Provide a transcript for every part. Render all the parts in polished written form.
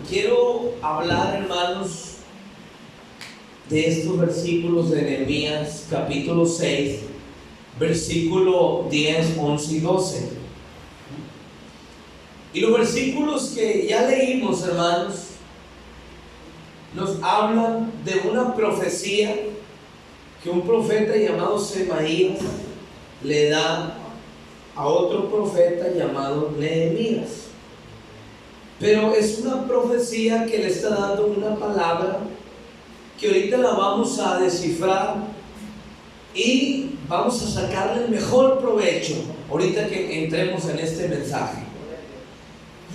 Quiero hablar, hermanos, de estos versículos de Nehemías capítulo 6, versículo 10, 11 y 12. Y los versículos que ya leímos, hermanos, nos hablan de una profecía que un profeta llamado Semaías le da a otro profeta llamado Nehemías. Pero es una profecía que le está dando una palabra que ahorita la vamos a descifrar y vamos a sacarle el mejor provecho ahorita que entremos en este mensaje.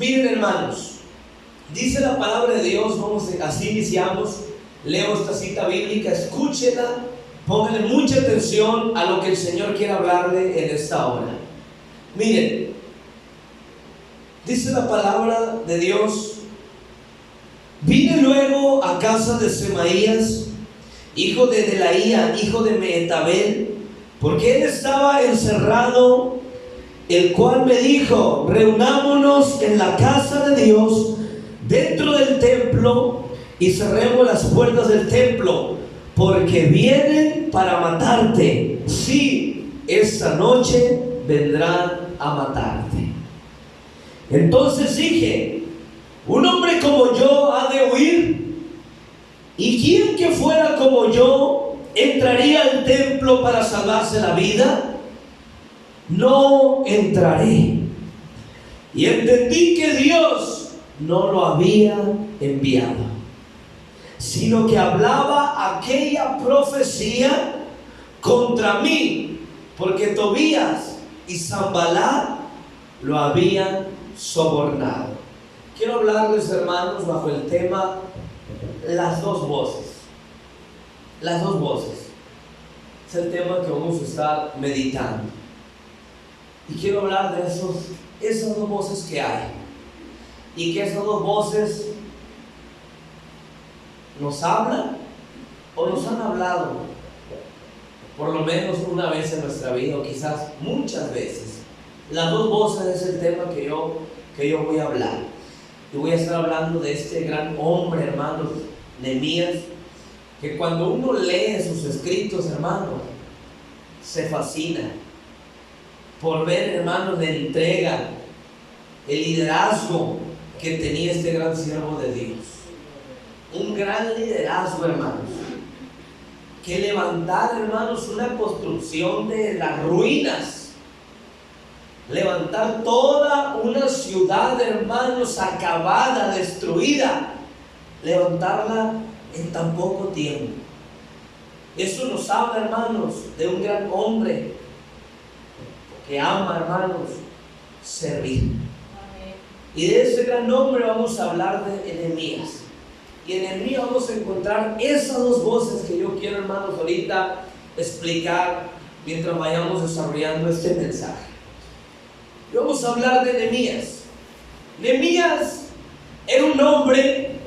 Miren, hermanos, dice la palabra de Dios, así iniciamos. Leo esta cita bíblica, escúchela, pónganle mucha atención a lo que el Señor quiere hablarle en esta hora. Miren, dice la palabra de Dios: vine luego a casa de Semaías, hijo de Delaía, hijo de Mehetabel, porque él estaba encerrado, el cual me dijo: reunámonos en la casa de Dios, dentro del templo, y cerremos las puertas del templo, porque vienen para matarte. Sí, esta noche vendrán a matarte. Entonces dije: un hombre como yo ha de huir, y quien que fuera como yo entraría al templo para salvarse la vida. No entraré. Y entendí que Dios no lo había enviado, sino que hablaba aquella profecía contra mí, porque Tobías y Sanballat lo habían sobornado. Quiero hablarles, hermanos, bajo el tema las dos voces. Las dos voces es el tema que vamos a estar meditando. Y quiero hablar de esas dos voces que hay, y que esas dos voces nos hablan o nos han hablado por lo menos una vez en nuestra vida, o quizás muchas veces. Las dos voces es el tema que yo voy a hablar. Y voy a estar hablando de este gran hombre, hermanos, Nehemías, que cuando uno lee sus escritos, hermanos, se fascina por ver, hermanos, la entrega, el liderazgo que tenía este gran siervo de Dios. Un gran liderazgo, hermanos, que levantar, hermanos, una construcción de las ruinas, levantar toda una ciudad, hermanos, acabada, destruida, levantarla en tan poco tiempo. Eso nos habla, hermanos, de un gran hombre que ama, hermanos, servir. Y de ese gran hombre vamos a hablar de Nehemías. Y en Nehemías vamos a encontrar esas dos voces que yo quiero, hermanos, ahorita explicar mientras vayamos desarrollando este mensaje. Y vamos a hablar de Nehemías. Nehemías era un hombre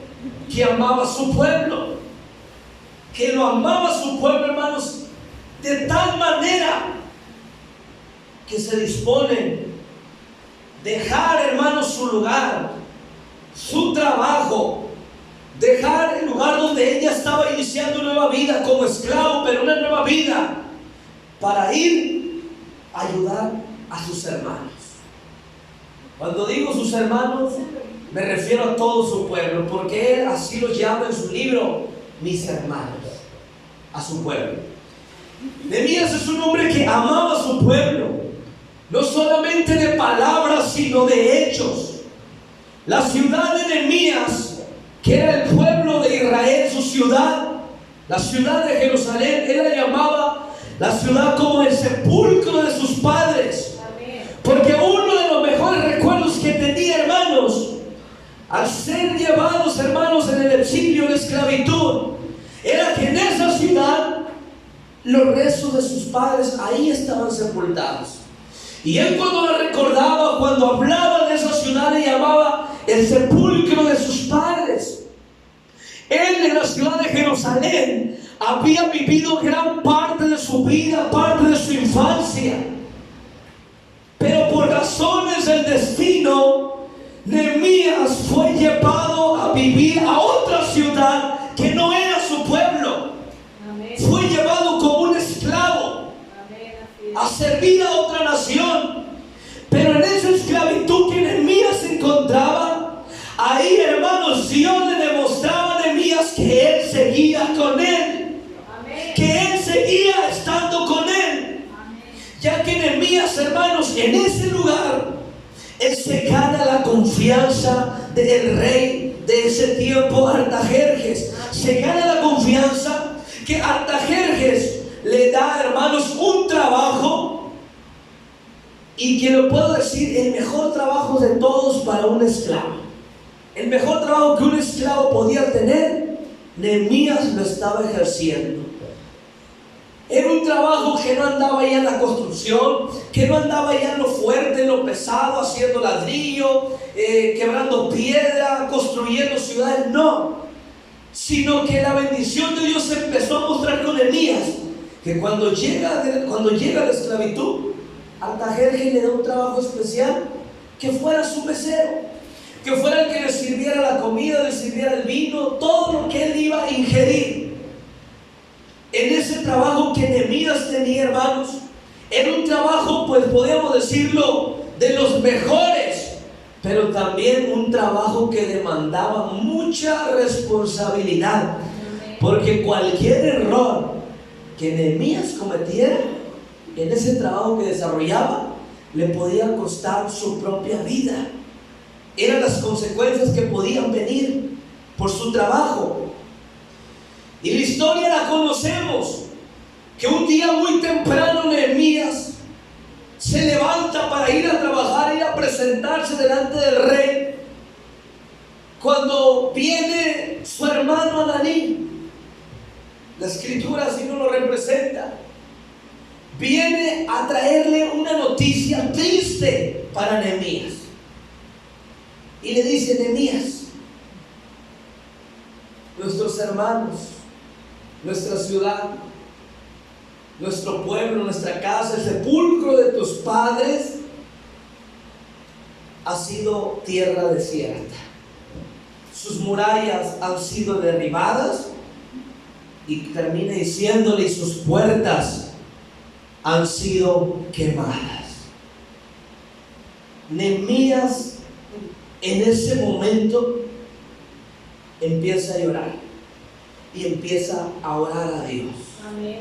que amaba a su pueblo, que lo amaba a su pueblo, hermanos, de tal manera que se dispone dejar, hermanos, su lugar, su trabajo, dejar el lugar donde ella estaba iniciando una nueva vida como esclavo, pero una nueva vida, para ir a ayudar a sus hermanos. Cuando digo sus hermanos, me refiero a todo su pueblo, porque él así los llama en su libro, mis hermanos, a su pueblo. Nehemías es un hombre que amaba a su pueblo, no solamente de palabras, sino de hechos. La ciudad de Nehemías, que era el pueblo de Israel, su ciudad, la ciudad de Jerusalén, él la llamaba la ciudad como el sepulcro de sus padres. Porque uno de los mejores recuerdos que tenía, hermanos, al ser llevados, hermanos, en el exilio, en la esclavitud, era que en esa ciudad los restos de sus padres ahí estaban sepultados. Y él, cuando la recordaba, cuando hablaba de esa ciudad, le llamaba el sepulcro de sus padres. Él, en la ciudad de Jerusalén, había vivido gran parte de su vida, parte de su infancia. Pero por razones del destino, Nehemías fue llevado a vivir a otra ciudad que no era su pueblo. Amén. Fue llevado como un esclavo a servir a otra nación. Pero en esa esclavitud que Nehemías se encontraba, ahí, hermanos, Dios le demostraba a Nehemías que él seguía con él. Amén. Que él seguía estando con él. Amén. Ya que Nehemías, hermanos, en ese lugar, él se gana la confianza del rey de ese tiempo, Artajerjes. Se gana la confianza que Artajerjes le da, hermanos, un trabajo. Y que lo puedo decir, el mejor trabajo de todos para un esclavo. El mejor trabajo que un esclavo podía tener, Nehemías lo estaba ejerciendo. Era un trabajo que no andaba ya en la construcción, que no andaba ya en lo fuerte, en lo pesado, haciendo ladrillo, quebrando piedra, construyendo ciudades, no. Sino que la bendición de Dios se empezó a mostrar con Nehemías, que cuando llega la esclavitud, Artajerjes le da un trabajo especial, que fuera su mesero, que fuera el que le sirviera la comida, le sirviera el vino, todo lo que él iba a ingerir. En ese trabajo que Nehemías tenía, hermanos, era un trabajo, pues podríamos decirlo, de los mejores, pero también un trabajo que demandaba mucha responsabilidad, porque cualquier error que Nehemías cometiera en ese trabajo que desarrollaba, le podía costar su propia vida. Eran las consecuencias que podían venir por su trabajo. Y la historia la conocemos, que un día muy temprano Nehemías se levanta para ir a trabajar, ir a presentarse delante del rey, cuando viene su hermano Ananí. La escritura así nos lo representa. Viene a traerle una noticia triste para Nehemías. Y le dice: Nehemías, nuestros hermanos, nuestra ciudad, nuestro pueblo, nuestra casa, el sepulcro de tus padres ha sido tierra desierta. Sus murallas han sido derribadas, y termina diciéndole, y sus puertas han sido quemadas. Nehemías en ese momento empieza a llorar y empieza a orar a Dios. Amén.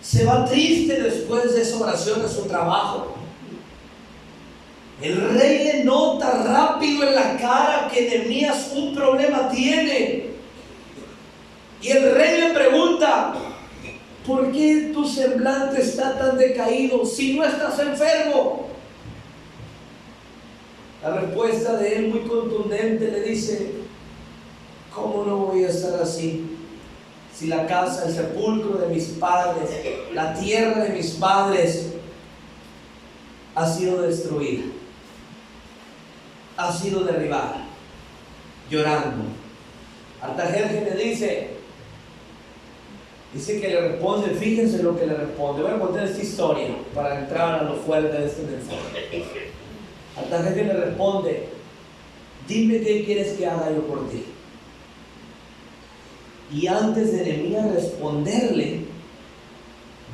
Se va triste después de esa oración a su trabajo. El rey le nota rápido en la cara que Nehemías un problema tiene. Y el rey le pregunta: ¿por qué tu semblante está tan decaído si no estás enfermo? La respuesta de él, muy contundente, le dice: ¿cómo no voy a estar así? Si la casa, el sepulcro de mis padres, la tierra de mis padres ha sido destruida, ha sido derribada. Llorando, Artajerjes le dice que le responde. Fíjense lo que le responde. Voy a contar esta historia para entrar a lo fuerte de este mensaje. Artajerjes le responde: dime qué quieres que haga yo por ti. Y antes de Nehemías responderle,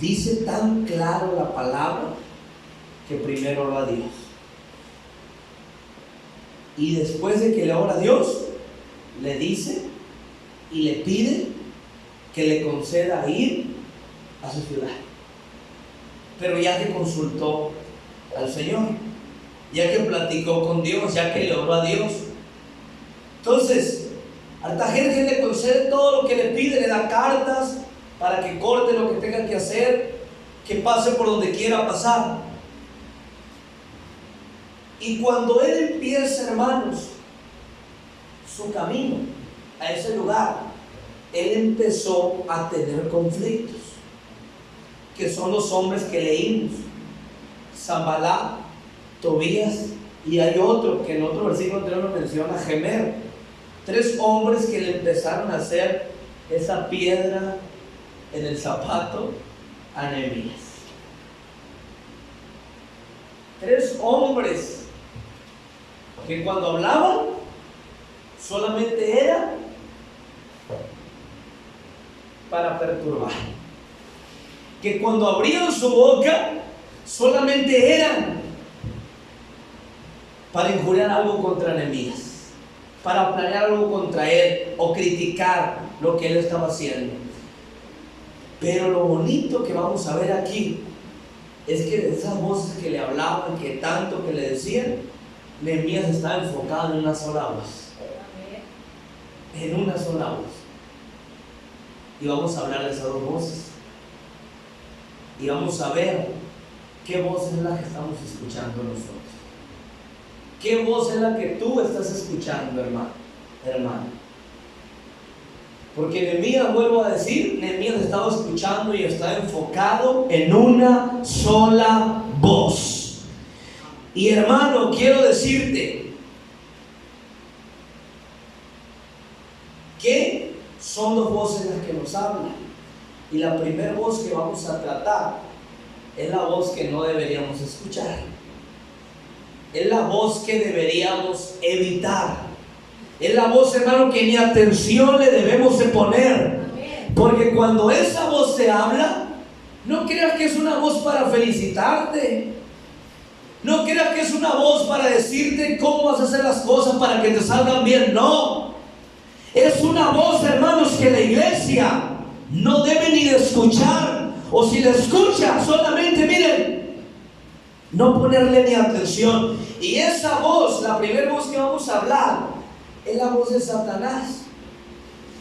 dice tan claro la palabra que primero ora a Dios. Y después de que le ora a Dios, le dice y le pide que le conceda ir a su ciudad. Pero ya que consultó al Señor, ya que platicó con Dios, ya que le oró a Dios, entonces Artajerjes le concede todo lo que le pide, le da cartas para que corte lo que tenga que hacer, que pase por donde quiera pasar. Y cuando él empieza, hermanos, su camino a ese lugar, él empezó a tener conflictos, que son los hombres que leímos: Sanballat, Tobías, y hay otro que en otro versículo anterior nos menciona, Gemer. 3 hombres que le empezaron a hacer esa piedra en el zapato a Nehemías. 3 hombres que cuando hablaban solamente era para perturbar. Que cuando abrían su boca, solamente eran para injuriar algo contra Nehemías, para planear algo contra él o criticar lo que él estaba haciendo. Pero lo bonito que vamos a ver aquí es que esas voces que le hablaban, que tanto que le decían, Nehemías estaba enfocado en una sola voz. En una sola voz. Y vamos a hablar de esas dos voces. Y vamos a ver qué voz es la que estamos escuchando nosotros. ¿Qué voz es la que tú estás escuchando, hermano? Porque Nehemías, vuelvo a decir, Nehemías estaba escuchando y está enfocado en una sola voz. Y hermano, quiero decirte que son dos voces las que nos hablan. Y la primera voz que vamos a tratar es la voz que no deberíamos escuchar. Es la voz que deberíamos evitar. Es la voz, hermano, que ni atención le debemos de poner. Porque cuando esa voz se habla, no creas que es una voz para felicitarte. No creas que es una voz para decirte cómo vas a hacer las cosas para que te salgan bien. No. Es una voz, hermanos, que la iglesia no debe ni de escuchar. O si la escucha, solamente, miren, no ponerle ni atención. Y esa voz, la primera voz que vamos a hablar, es la voz de Satanás.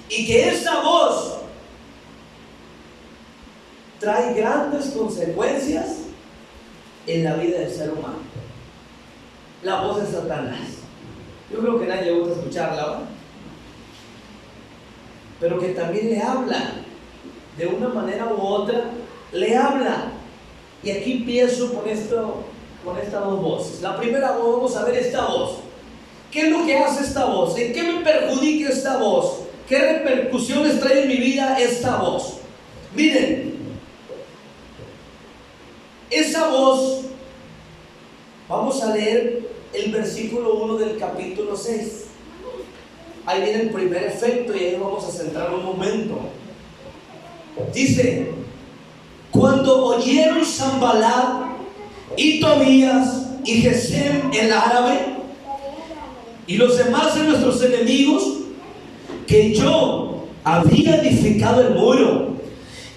Y que esa voz trae grandes consecuencias en la vida del ser humano. La voz de Satanás. Yo creo que a nadie le gusta escucharla, ¿verdad? Pero que también le habla. De una manera u otra, le habla. Y aquí empiezo con estas dos voces. La primera voz, vamos a ver esta voz. ¿Qué es lo que hace esta voz? ¿En qué me perjudica esta voz? ¿Qué repercusiones trae en mi vida esta voz? Miren, esa voz, vamos a leer el versículo 1 del capítulo 6. Ahí viene el primer efecto y ahí vamos a centrar un momento. Dice: cuando oyeron Sanballat y Tobías y Gesem el árabe y los demás de nuestros enemigos, que yo había edificado el muro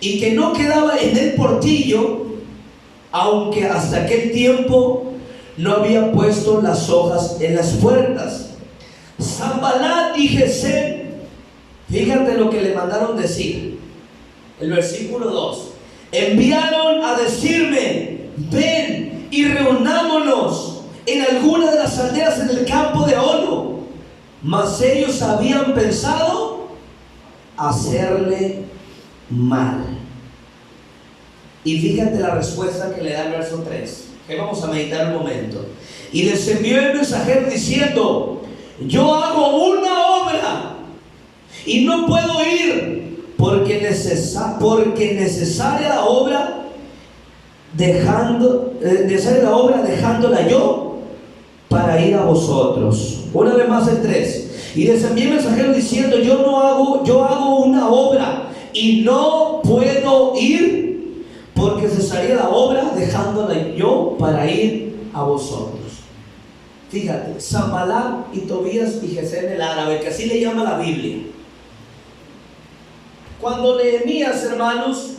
y que no quedaba en el portillo, aunque hasta aquel tiempo no había puesto las hojas en las puertas. Sanballat y Gesem, fíjate lo que le mandaron decir. El versículo 2: enviaron a decirme: ven y reunámonos en alguna de las aldeas en el campo de Ono. Mas ellos habían pensado hacerle mal. Y fíjate la respuesta que le da el verso 3, que vamos a meditar un momento. Y les envió el mensajero diciendo: yo hago una obra y no puedo ir, porque necesaria la obra dejándola yo para ir a vosotros. Una vez más el 3. Y les envié el mensajero diciendo: yo hago una obra y no puedo ir, porque cesaría la obra dejándola yo para ir a vosotros. Fíjate, Sanballat y Tobías y Gesem el árabe, que así le llama la Biblia. Cuando Nehemías, hermanos,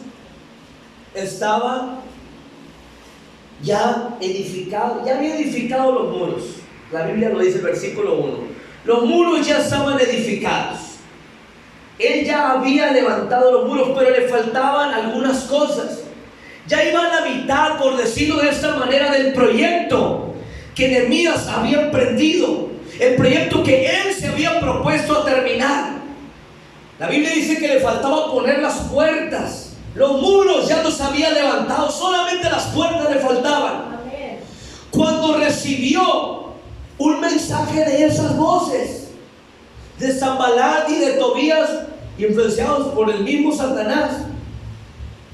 estaba ya edificado, ya había edificado los muros. La Biblia lo dice, el versículo 1. Los muros ya estaban edificados. Él ya había levantado los muros, pero le faltaban algunas cosas. Ya iba a la mitad, por decirlo de esta manera, del proyecto que Nehemías había emprendido, el proyecto que él se había propuesto a terminar. La Biblia dice que le faltaba poner las puertas. Los muros ya los había levantado, solamente las puertas le faltaban. Amén. Cuando recibió un mensaje de esas voces, de Sanballat y de Tobías, influenciados por el mismo Satanás,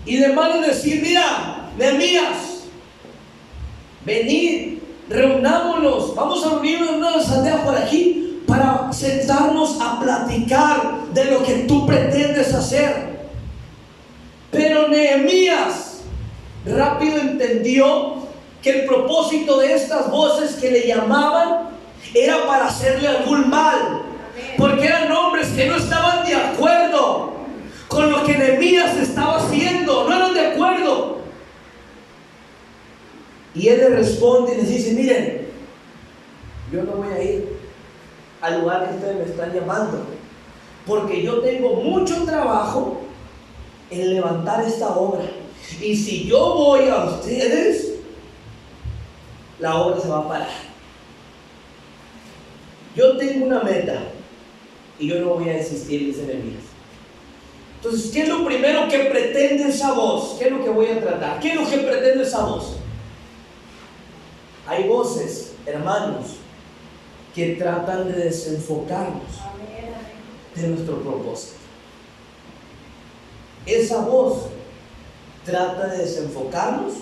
y de mano decir: mira, Nehemías, venid, reunámonos, vamos a reunirnos en una aldea por aquí, para sentarnos a platicar de lo que tú pretendes hacer. Pero Nehemías rápido entendió que el propósito de estas voces que le llamaban era para hacerle algún mal, porque eran hombres que no estaban de acuerdo con lo que Nehemías estaba haciendo, no eran de acuerdo. Y él le responde y les dice: miren, yo no voy a ir al lugar que ustedes me están llamando, porque yo tengo mucho trabajo en levantar esta obra, y si yo voy a ustedes, la obra se va a parar. Yo tengo una meta y yo no voy a desistir, dice Nehemías. Entonces, ¿qué es lo primero que pretende esa voz? ¿Qué es lo que voy a tratar? ¿Qué es lo que pretende esa voz? Hay voces, hermanos, que tratan de desenfocarnos de nuestro propósito. Esa voz trata de desenfocarnos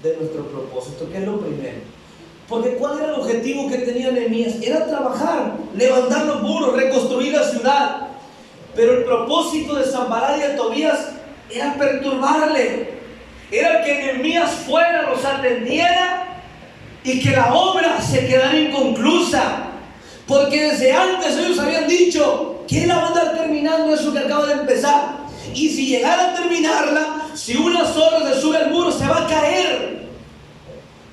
de nuestro propósito, que es lo primero. Porque ¿cuál era el objetivo que tenía Nehemías? Era trabajar, levantar los muros, reconstruir la ciudad. Pero el propósito de Sanbalat y de Tobías era perturbarle. Era que Nehemías fuera, los atendiera y que la obra se quedara inconclusa. Porque desde antes ellos habían dicho: ¿quién la va a andar terminando eso que acaba de empezar? Y si llegara a terminarla, si unas horas se sube al muro, se va a caer.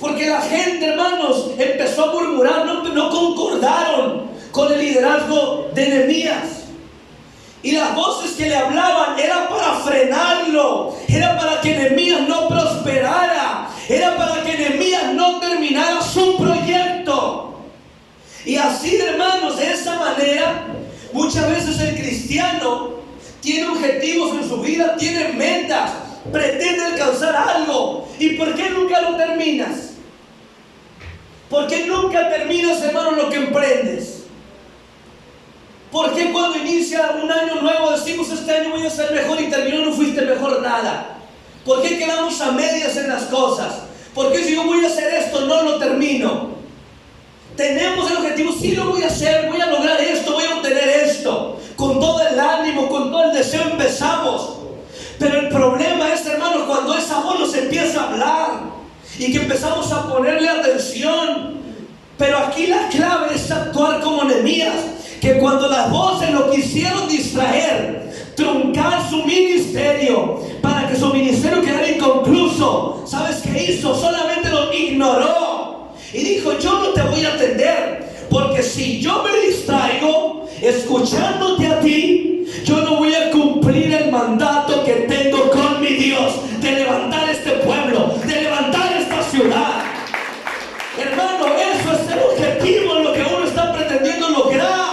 Porque la gente, hermanos, empezó a murmurar, no concordaron con el liderazgo de Nehemías. Y las voces que le hablaban era para frenarlo, era para que Nehemías no prosperara, era para que Nehemías no terminara su proyecto. Y así, hermanos, de esa manera, muchas veces el cristiano tiene objetivos en su vida, tiene metas, pretende alcanzar algo. ¿Y por qué nunca lo terminas? ¿Por qué nunca terminas, hermano, lo que emprendes? ¿Por qué cuando inicia un año nuevo decimos: este año voy a ser mejor, y terminó no fuiste mejor nada? ¿Por qué quedamos a medias en las cosas? ¿Por qué si yo voy a hacer esto no lo termino? Tenemos el objetivo: sí, lo voy a hacer, voy a lograr esto, voy a obtener esto. Con todo el ánimo, con todo el deseo empezamos. Pero el problema es, hermanos, cuando esa voz nos empieza a hablar y que empezamos a ponerle atención. Pero aquí la clave es actuar como Nehemías, que cuando las voces lo quisieron distraer, truncar su ministerio, para que su ministerio quedara inconcluso, ¿sabes qué hizo? Solamente lo ignoró y dijo: yo no te voy a atender, porque si yo me distraigo escuchándote a ti, yo no voy a cumplir el mandato que tengo con mi Dios de levantar este pueblo, de levantar esta ciudad. Hermano, eso es el objetivo, lo que uno está pretendiendo lograr.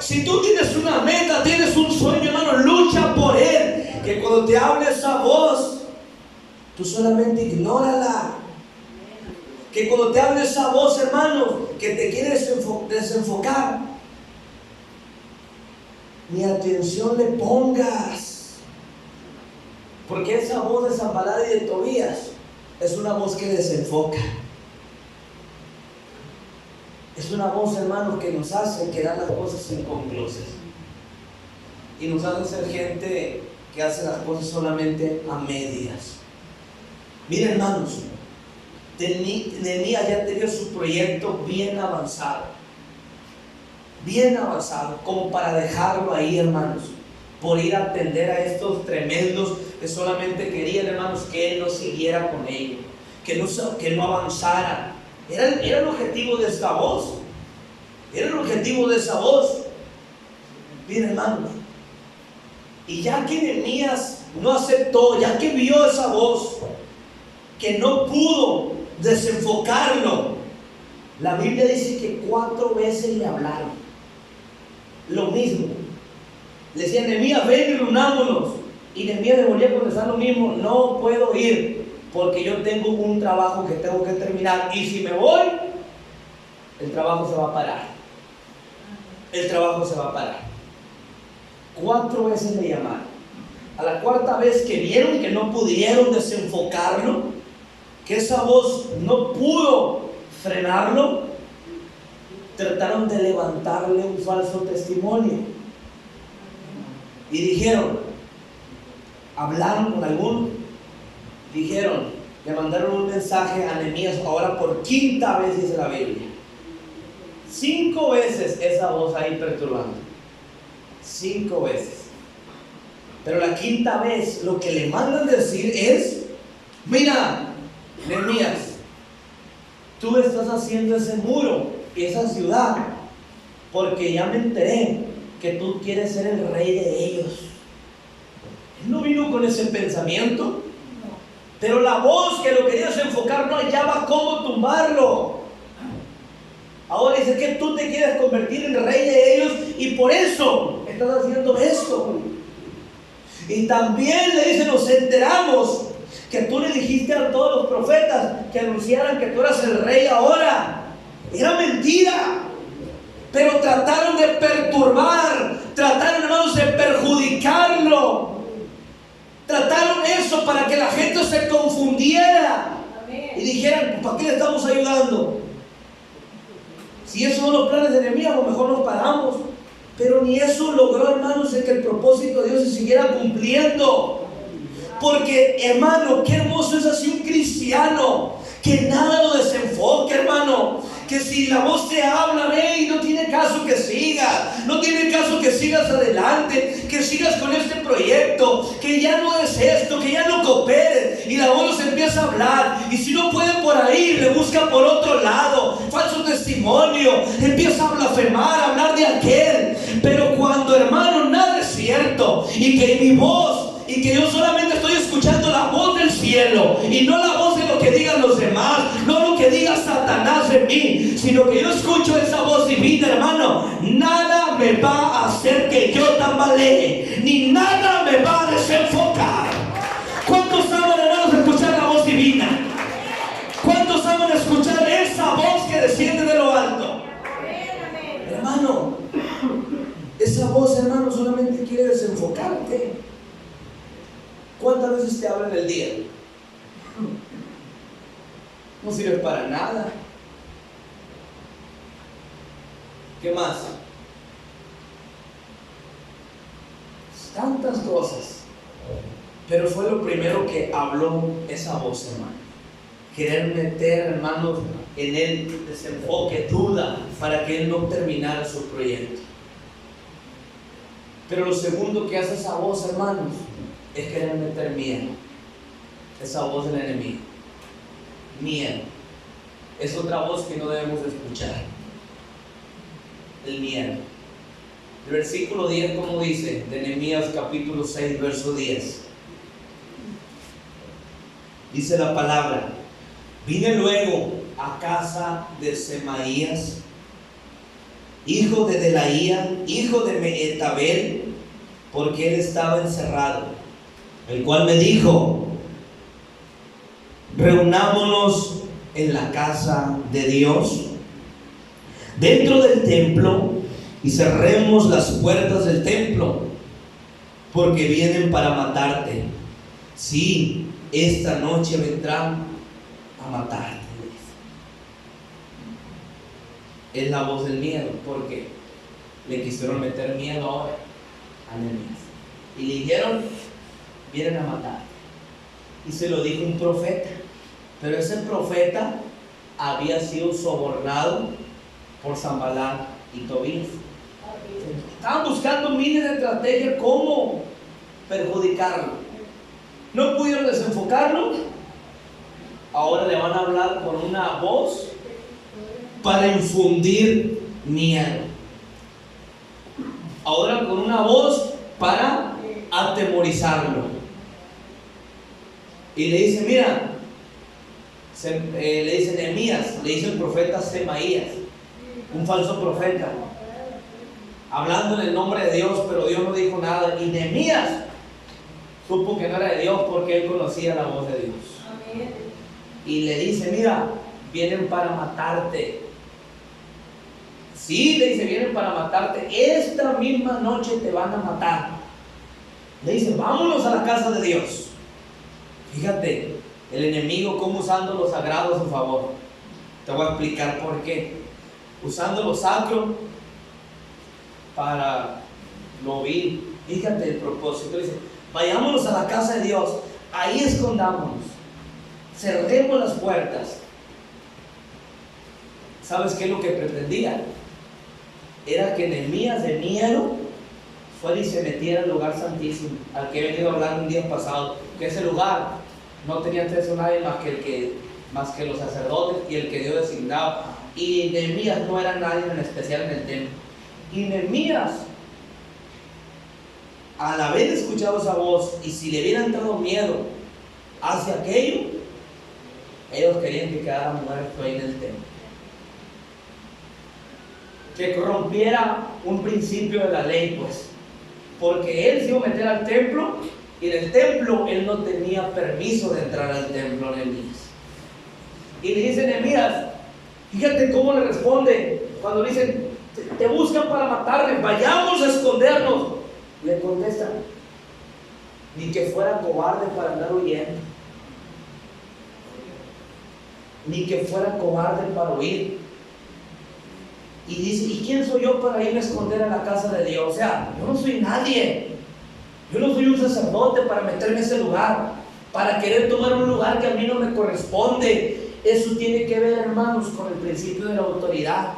Si tú tienes una meta, tienes un sueño, hermano, lucha por él. Que cuando te hable esa voz, tú solamente ignórala. Que cuando te hable esa voz, hermano, que te quiere desenfocar, ni atención le pongas. Porque esa voz de Sanbalat y de Tobías es una voz que desenfoca. Es una voz, hermanos, que nos hace quedar las cosas inconclusas. Y nos hace ser gente que hace las cosas solamente a medias. Miren, hermanos, Nehemías ya tenía su proyecto bien avanzado. Bien avanzado, como para dejarlo ahí, hermanos, por ir a atender a estos tremendos que solamente querían, hermanos, que él no siguiera con ellos, que no avanzara. Era el objetivo de esta voz. Era el objetivo de esa voz. Miren, hermanos, y ya que Nehemías no aceptó, ya que vio esa voz, que no pudo desenfocarlo, la Biblia dice que 4 veces le hablaron lo mismo. Le decían: Nehemías, ven y reunámonos. Y Nehemías le volvía a contestar lo mismo: no puedo ir, porque yo tengo un trabajo que tengo que terminar, y si me voy, el trabajo se va a parar. El trabajo se va a parar. 4 veces le llamaron. A la 4ª vez que vieron que no pudieron desenfocarlo, que esa voz no pudo frenarlo, trataron de levantarle un falso testimonio. Y dijeron, hablaron con alguno, dijeron, le mandaron un mensaje a Nehemías, ahora por quinta vez dice la Biblia. 5 veces esa voz ahí perturbando. 5 veces. Pero la quinta vez lo que le mandan decir es, mira, Nehemías, tú estás haciendo ese muro y esa ciudad porque ya me enteré que tú quieres ser el rey de ellos. Él no vino con ese pensamiento, pero la voz que lo querías enfocar no hallaba cómo tumbarlo. Ahora dice que tú te quieres convertir en rey de ellos y por eso estás haciendo esto. Y también le dice, nos enteramos que tú le dijiste a todos los profetas que anunciaran que tú eras el rey ahora. Era mentira. Pero trataron de perturbar, trataron, hermanos, de perjudicarlo. Trataron eso para que la gente se confundiera. Y dijeran, ¿para qué le estamos ayudando? Si esos son los planes de Nehemías, a lo mejor nos paramos. Pero ni eso logró, hermanos, de que el propósito de Dios se siguiera cumpliendo. Porque, hermano, qué hermoso es así un cristiano, que nada lo desenfoque, hermano. Que si la voz te habla, ve, y no tiene caso que sigas, no tiene caso que sigas adelante, que sigas con este proyecto, que ya no es esto, que ya no cooperes, y la voz nos empieza a hablar, y si no puede por ahí, le busca por otro lado, falso testimonio, empieza a blasfemar, a hablar de aquel. Pero cuando, hermano, nada es cierto, y que mi voz, y que yo solamente estoy escuchando la voz del cielo y no la voz de lo que digan los demás, no lo que diga Satanás de mí, sino que yo escucho esa voz divina, hermano, nada me va a hacer que yo tambalee, ni nada me va a desenfocar. ¿Cuántos saben, hermanos, escuchar la voz divina? ¿Cuántos saben escuchar esa voz que desciende de lo alto? Hermano, esa voz, hermano, solamente quiere desenfocarte. ¿Cuántas veces te hablan en el día? No sirve para nada. ¿Qué más? Tantas cosas. Pero fue lo primero que habló esa voz, hermano. Querer meter, hermanos, en él desenfoque, duda, para que él no terminara su proyecto. Pero lo segundo que hace esa voz, hermanos, es querer meter miedo. Esa voz del enemigo. Miedo. Es otra voz que no debemos escuchar. El miedo. El versículo 10, como dice, de Nehemías capítulo 6, verso 10. Dice la palabra: vine luego a casa de Semaías, hijo de Delaía, hijo de Mehetabel, porque él estaba encerrado, el cual me dijo: reunámonos en la casa de Dios, dentro del templo, y cerremos las puertas del templo, porque vienen para matarte. Sí, esta noche vendrán a matarte. Es la voz del miedo, porque le quisieron meter miedo ahora a Nehemías. Y le dijeron: vienen a matar. Y se lo dijo un profeta, pero ese profeta había sido sobornado por Sanbalat y Tobías. Estaban buscando miles de estrategias cómo perjudicarlo. No pudieron desenfocarlo. Ahora le van a hablar con una voz para infundir miedo. Ahora con una voz para atemorizarlo. Y le dice: mira, le dice Nehemías, le dice el profeta Semaías, un falso profeta, hablando en el nombre de Dios, pero Dios no dijo nada. Y Nehemías supo que no era de Dios, porque él conocía la voz de Dios. Amén. Y le dice: mira, vienen para matarte. Sí, le dice, vienen para matarte. Esta misma noche te van a matar. Le dice: vámonos a la casa de Dios. Fíjate, el enemigo cómo usando lo sagrado a su favor. Te voy a explicar por qué. usando lo sacro para lo vil. Fíjate el propósito. Dice, vayámonos a la casa de Dios, ahí escondámonos, cerremos las puertas. ¿Sabes qué es lo que pretendía? Era que Nehemías de miedo fuera y se metiera al lugar santísimo, al que he venido a hablar un día pasado, que ese lugar no tenía acceso a nadie más que los sacerdotes y el que Dios designaba. Y Nehemías no era nadie en especial en el templo. Y Nehemías, al haber escuchado esa voz, y si le hubiera entrado miedo hacia aquello, ellos querían que quedara muerto ahí en el templo, que rompiera un principio de la ley, pues, porque él se iba a meter al templo, y en el templo él no tenía permiso de entrar al templo. Nehemías, y le dice Nehemías, fíjate cómo le responde cuando le dicen, te buscan para matarme, vayamos a escondernos. Le contesta, ni que fuera cobarde para andar huyendo, ni que fuera cobarde para huir. Y dice, ¿y quién soy yo para irme a esconder a la casa de Dios? O sea, yo no soy nadie, yo no soy un sacerdote para meterme en ese lugar, para querer tomar un lugar que a mí no me corresponde. Eso tiene que ver, hermanos, con el principio de la autoridad,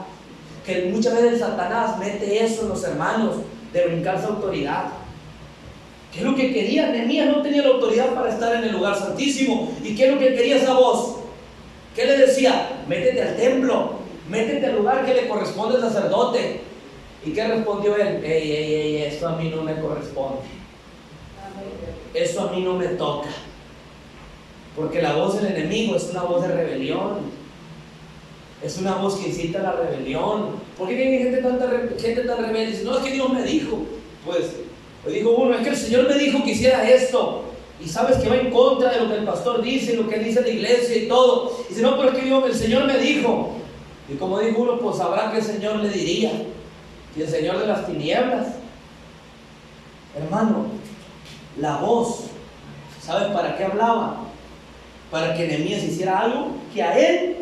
que muchas veces Satanás mete eso en los hermanos, de brincarse autoridad. ¿Qué es lo que quería? Nehemías no tenía la autoridad para estar en el lugar santísimo. ¿Y qué es lo que quería esa voz? ¿Qué le decía? Métete al templo, métete al lugar que le corresponde al sacerdote. ¿Y qué respondió él? Esto a mí no me corresponde, eso a mí no me toca, porque la voz del enemigo es una voz de rebelión, es una voz que incita a la rebelión. ¿Por qué tiene gente tan rebelde? Dice, no, es que Dios me dijo. Pues dijo uno, es que el Señor me dijo que hiciera esto, y sabes que va en contra de lo que el pastor dice, lo que dice la iglesia y todo. Dice, no, pero es que el Señor me dijo. Y como dijo uno, pues sabrá que el Señor le diría, y el Señor de las tinieblas. Hermano, la voz, ¿sabes para qué hablaba? Para que Nehemías hiciera algo que a él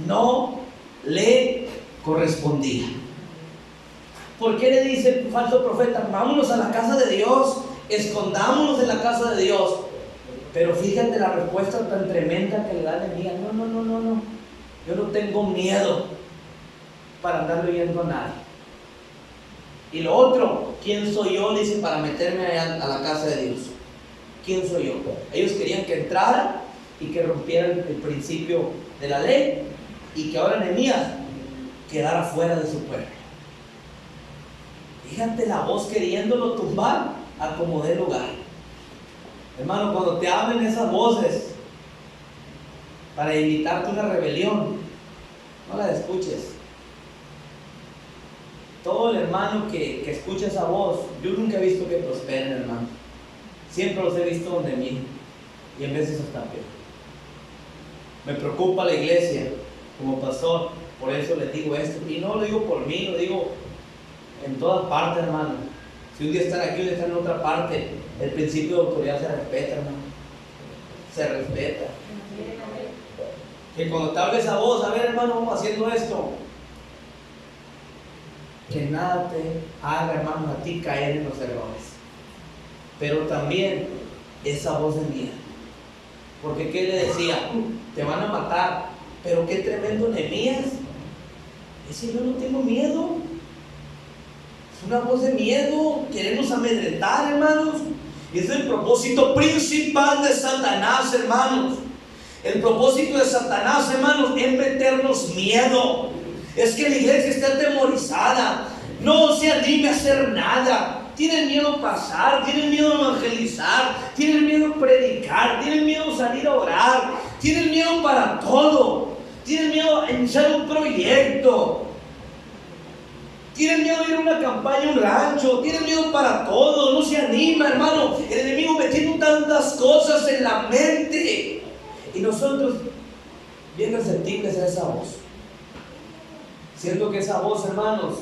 no le correspondía. ¿Por qué le dice el falso profeta, vámonos a la casa de Dios, escondámonos en la casa de Dios? Pero fíjate la respuesta tan tremenda que le da Nehemías. No, yo no tengo miedo para andar oyendo a nadie. Y lo otro, ¿quién soy yo? Dice, para meterme a la casa de Dios. ¿Quién soy yo? Ellos querían que entrara y que rompieran el principio de la ley, y que ahora Nehemías quedara fuera de su pueblo. Fíjate la voz queriéndolo tumbar a como dé lugar. Hermano, cuando te hablen esas voces para invitarte a una rebelión, no las escuches. Todo el hermano que escucha esa voz, yo nunca he visto que prosperen, hermano. Siempre los he visto donde mí, y en veces hasta peor. Me preocupa la iglesia como pastor, por eso les digo esto, y no lo digo por mí, lo digo en todas partes, hermano. Si un día están aquí, un día están en otra parte, el principio de autoridad se respeta, hermano. Se respeta. Que cuando te hable esa voz, a ver, hermano, vamos haciendo esto, que nada te haga, hermano, a ti caer en los errores. Pero también esa voz de miedo, porque ¿qué le decía? Te van a matar. Pero qué tremendo Nehemías. Dice, yo no tengo miedo. Es una voz de miedo, queremos amedrentar, hermanos. Y es el propósito principal de Satanás, hermanos. El propósito de Satanás, hermanos, es meternos miedo. Es que la iglesia está atemorizada, no se anime a hacer nada. Tienen miedo a pasar, tienen miedo a evangelizar, tienen miedo a predicar, tienen miedo a salir a orar, tienen miedo para todo, tienen miedo a iniciar un proyecto, tienen miedo a ir a una campaña, un rancho, tienen miedo para todo, no se anima, hermano. El enemigo metiendo tantas cosas en la mente, y nosotros bien receptibles a esa voz. Siento que esa voz, hermanos,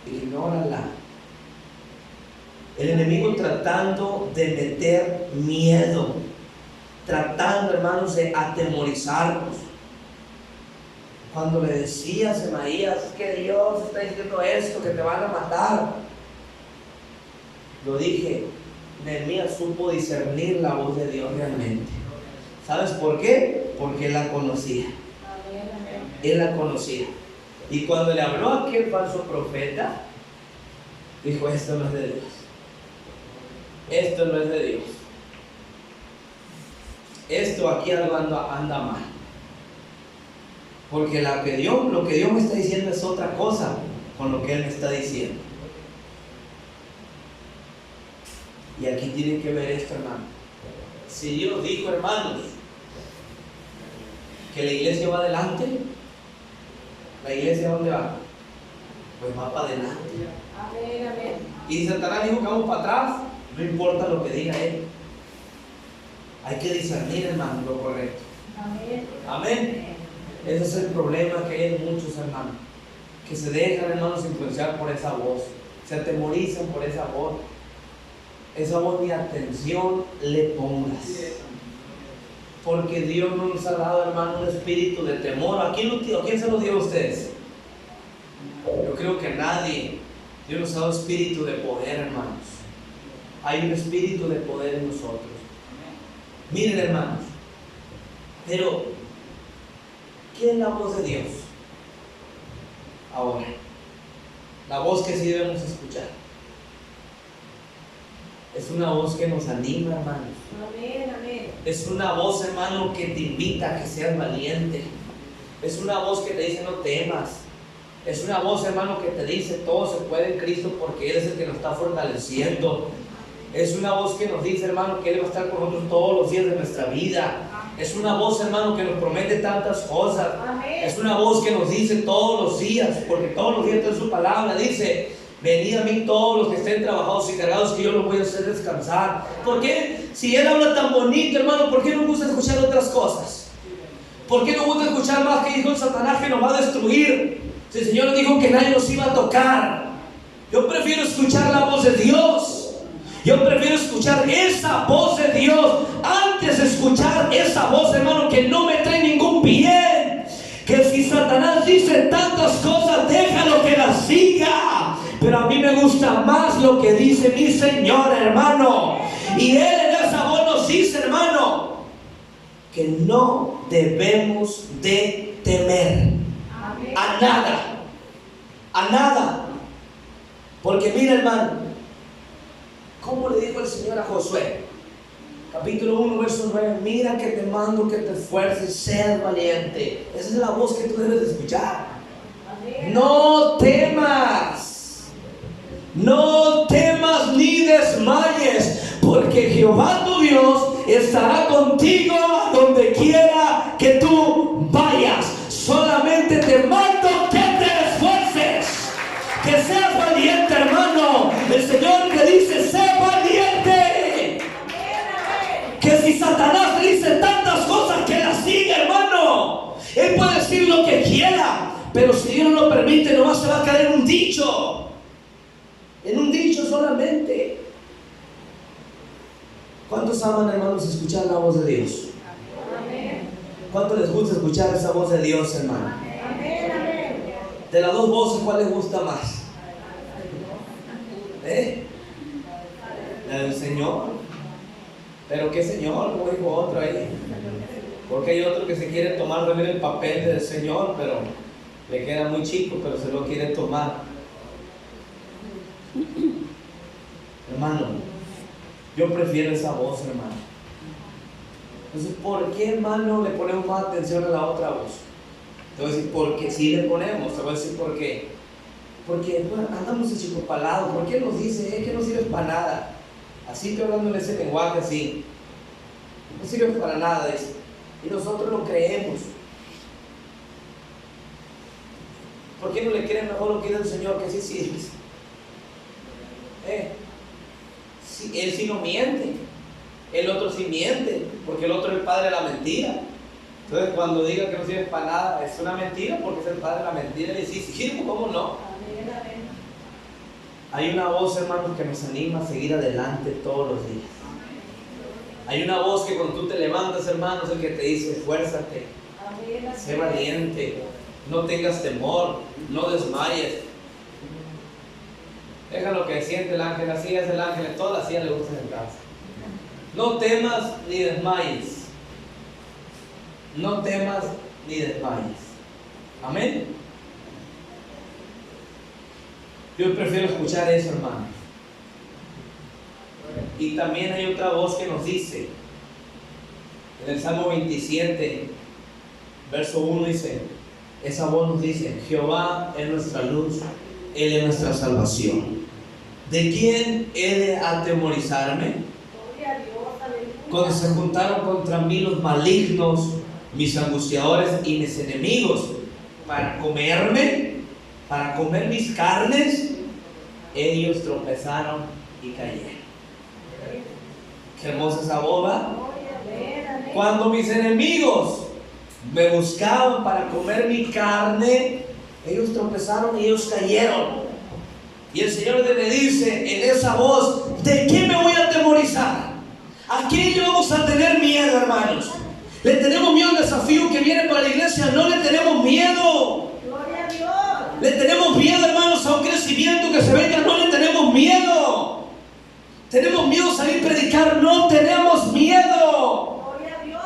ignórala. El enemigo tratando de meter miedo, tratando, hermanos, de atemorizarnos. Cuando le decía a Semaías que Dios está diciendo esto, que te van a matar, lo dije, Nehemías supo discernir la voz de Dios realmente. ¿Sabes por qué? Porque él la conocía. Él la conocía. Y cuando le habló a aquel falso profeta, dijo, esto no es de Dios. Esto no es de Dios. Esto aquí algo anda mal. Porque lo que Dios me está diciendo es otra cosa con lo que Él me está diciendo. Y aquí tiene que ver esto, hermano. Si Dios dijo, hermanos, que la iglesia va adelante, ¿la iglesia dónde va? Pues va para adelante. Amén, amén. Y si Satanás dijo que vamos para atrás, no importa lo que diga él. Hay que discernir, hermano, lo correcto. Amén. Amén. Ese es el problema que hay en muchos, hermanos, que se dejan, hermanos, influenciar por esa voz, se atemorizan por esa voz. Esa voz ni atención le pongas, porque Dios no nos ha dado, hermano, un espíritu de temor. ¿A quién se lo dio a ustedes? Yo creo que nadie. Dios nos ha dado espíritu de poder, hermanos. Hay un espíritu de poder en nosotros. Miren, hermanos, pero ¿qué es la voz de Dios? Ahora, la voz que sí debemos escuchar es una voz que nos anima, hermanos. Amén, amén. Es una voz, hermano, que te invita a que seas valiente. Es una voz que te dice no temas. Es una voz, hermano, que te dice todo se puede en Cristo porque Él es el que nos está fortaleciendo. Es una voz que nos dice, hermano, que Él va a estar con nosotros todos los días de nuestra vida. Es una voz, hermano, que nos promete tantas cosas. Amén. Es una voz que nos dice todos los días, porque todos los días en su palabra dice: venid a mí todos los que estén trabajados y cargados, que yo los voy a hacer descansar. ¿Por qué? Si Él habla tan bonito, hermano, ¿por qué no gusta escuchar otras cosas? ¿Por qué no gusta escuchar más que dijo el Satanás que nos va a destruir? Si el Señor dijo que nadie nos iba a tocar. Yo prefiero escuchar la voz de Dios. Yo prefiero escuchar esa voz de Dios antes de escuchar esa voz, hermano, que no me trae ningún bien. Que si Satanás dice tantas cosas, déjalo que las siga. Pero a mí me gusta más lo que dice mi Señor, hermano. Y Él en esa voz nos dice, hermano, que no debemos de temer. Amén. A nada. A nada. Porque mira, hermano, ¿cómo le dijo el Señor a Josué? Capítulo 1, verso 9. Mira que te mando que te esfuerces, seas valiente. Esa es la voz que tú debes de escuchar. Amén. No temas. No temas ni desmayes, porque Jehová tu Dios estará contigo a donde quiera que tú vayas. Solamente te mando que te esfuerces, que seas valiente, hermano. El Señor te dice: sé valiente. Que si Satanás te dice tantas cosas, que las siga, hermano. Él puede decir lo que quiera, pero si Dios no lo permite, nomás se va a caer en un dicho. En un dicho solamente. ¿Cuántos aman, hermanos, escuchar la voz de Dios? Amén. ¿Cuánto les gusta escuchar esa voz de Dios, hermano? Amén, amén. De las dos voces, ¿cuál les gusta más? La del Señor. ¿Pero qué Señor? Como dijo otro ahí. Porque hay otro que se quiere tomar también el papel del Señor, pero le queda muy chico, pero se lo quiere tomar. Hermano, yo prefiero esa voz, hermano. Entonces, ¿por qué, hermano, le ponemos más atención a la otra voz? Te voy a decir, porque sí le ponemos. Te voy a decir por qué. Porque bueno, andamos achicopalados. ¿Por qué nos dice que no sirves para nada? Así estoy hablando en ese lenguaje así. No sirves para nada, dice. Y nosotros lo creemos. ¿Por qué no le creen mejor lo que dice el Señor, que sí sirves? Sí, Él sí no miente. El otro sí miente, porque el otro es el padre de la mentira. Entonces, cuando diga que no sirve para nada, es una mentira, porque es el padre de la mentira. Y dice: sí, sirvo, ¿cómo no? Amén, amén. Hay una voz, hermanos, que nos anima a seguir adelante todos los días. Hay una voz que cuando tú te levantas, hermanos, el que te dice: esfuérzate, Amén, sé valiente, No tengas temor, no desmayes. Deja lo que siente el ángel, así es el ángel, en todas las sillas le gusta sentarse. No temas ni desmayes. No temas ni desmayes. Amén. Yo prefiero escuchar eso, hermano. Y también hay otra voz que nos dice, en el Salmo 27, verso 1 dice, esa voz nos dice, Jehová es nuestra luz, Él es nuestra salvación. ¿De quién he de atemorizarme? Cuando se juntaron contra mí los malignos, mis angustiadores y mis enemigos, para comerme, para comer mis carnes, ellos tropezaron y cayeron. Qué hermosa esa boda. Cuando mis enemigos me buscaban para comer mi carne, ellos tropezaron y ellos cayeron. Y el Señor le dice en esa voz, ¿de quién me voy a atemorizar? ¿A quién le vamos a tener miedo, hermanos? ¿Le tenemos miedo al desafío que viene para la iglesia? No le tenemos miedo. Gloria a Dios. Le tenemos miedo, hermanos, a un crecimiento que se venga. No le tenemos miedo. Tenemos miedo a salir a predicar. No tenemos miedo. Gloria a Dios.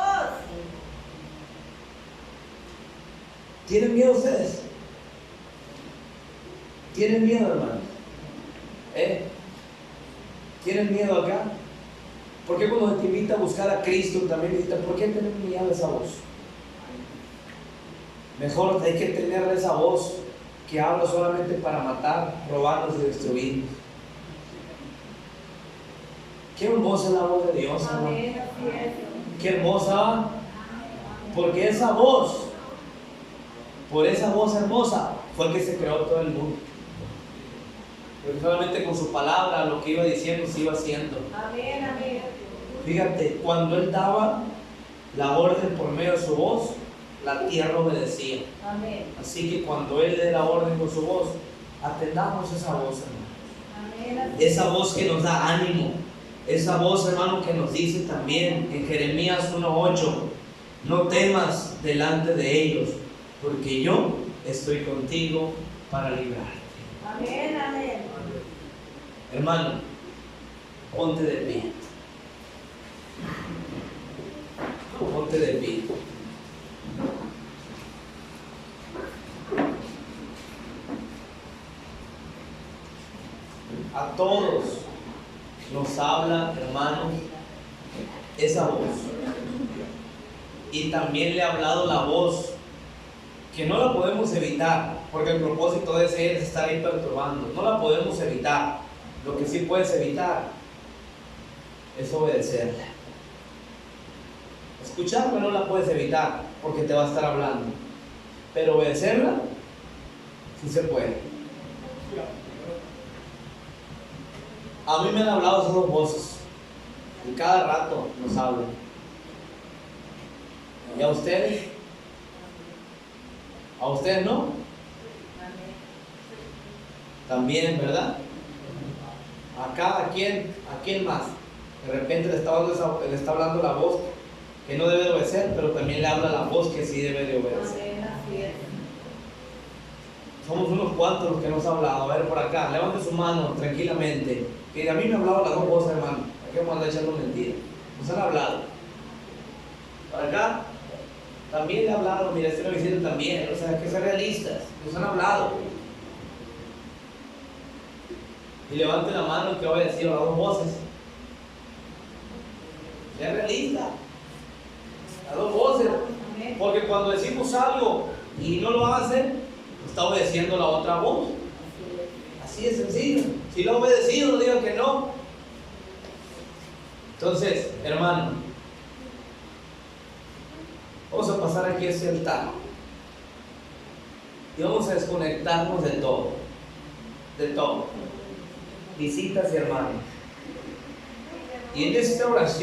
¿Tienen miedo ustedes? ¿Tienen miedo, hermanos? ¿Tienen miedo acá? ¿Por qué cuando te invita a buscar a Cristo también necesitas? ¿Por qué tener miedo a esa voz? Mejor hay que tener esa voz que habla solamente para matar, robarnos y destruir. Qué hermosa es la voz de Dios, hermano. Amén, así es. Qué hermosa. Porque esa voz, por esa voz hermosa, fue el que se creó todo el mundo. Porque solamente con su palabra, lo que iba diciendo, se iba haciendo. Amén, amén. Fíjate, cuando Él daba la orden por medio de su voz, la tierra obedecía. Amén. Así que cuando Él dé la orden con su voz, atendamos esa voz, hermano. Amén. Esa voz que nos da ánimo. Esa voz, hermano, que nos dice también en Jeremías 1:8, no temas delante de ellos, porque yo estoy contigo para librarte. Amén, amén. Hermano, ponte de pie. Ponte de pie. A todos nos habla, hermanos, esa voz. Y también le ha hablado la voz que no la podemos evitar, porque el propósito de ese es estar ahí perturbando. No la podemos evitar. Lo que sí puedes evitar es obedecerla. Escucharla no la puedes evitar, porque te va a estar hablando. Pero obedecerla, sí se puede. A mí me han hablado esas dos voces, y cada rato nos hablan. ¿Y a ustedes? ¿A ustedes no? También, ¿verdad? ¿A quién más? De repente le está hablando la voz que no debe de obedecer, pero también le habla la voz que sí debe de obedecer. Amén, así es. Somos unos cuantos los que nos ha hablado. A ver, por acá, levante su mano tranquilamente. Que a mí me han hablado las dos voces, hermano. ¿A qué vamos a andar echando mentiras? Nos han hablado. Por acá, también le ha hablado, mira, estoy diciendo también. O sea, hay que ser realistas. Nos han hablado. Y levante la mano el que va a decir las dos voces. Sea realista. Las dos voces. Amén. Porque cuando decimos algo y no lo hacen, está obedeciendo la otra voz. Así de sencillo. Si lo ha obedecido, no digan que no. Entonces, hermano, vamos a pasar aquí a ese altar y vamos a desconectarnos de todo. De todo. Visitas y hermanos. Y en esta oración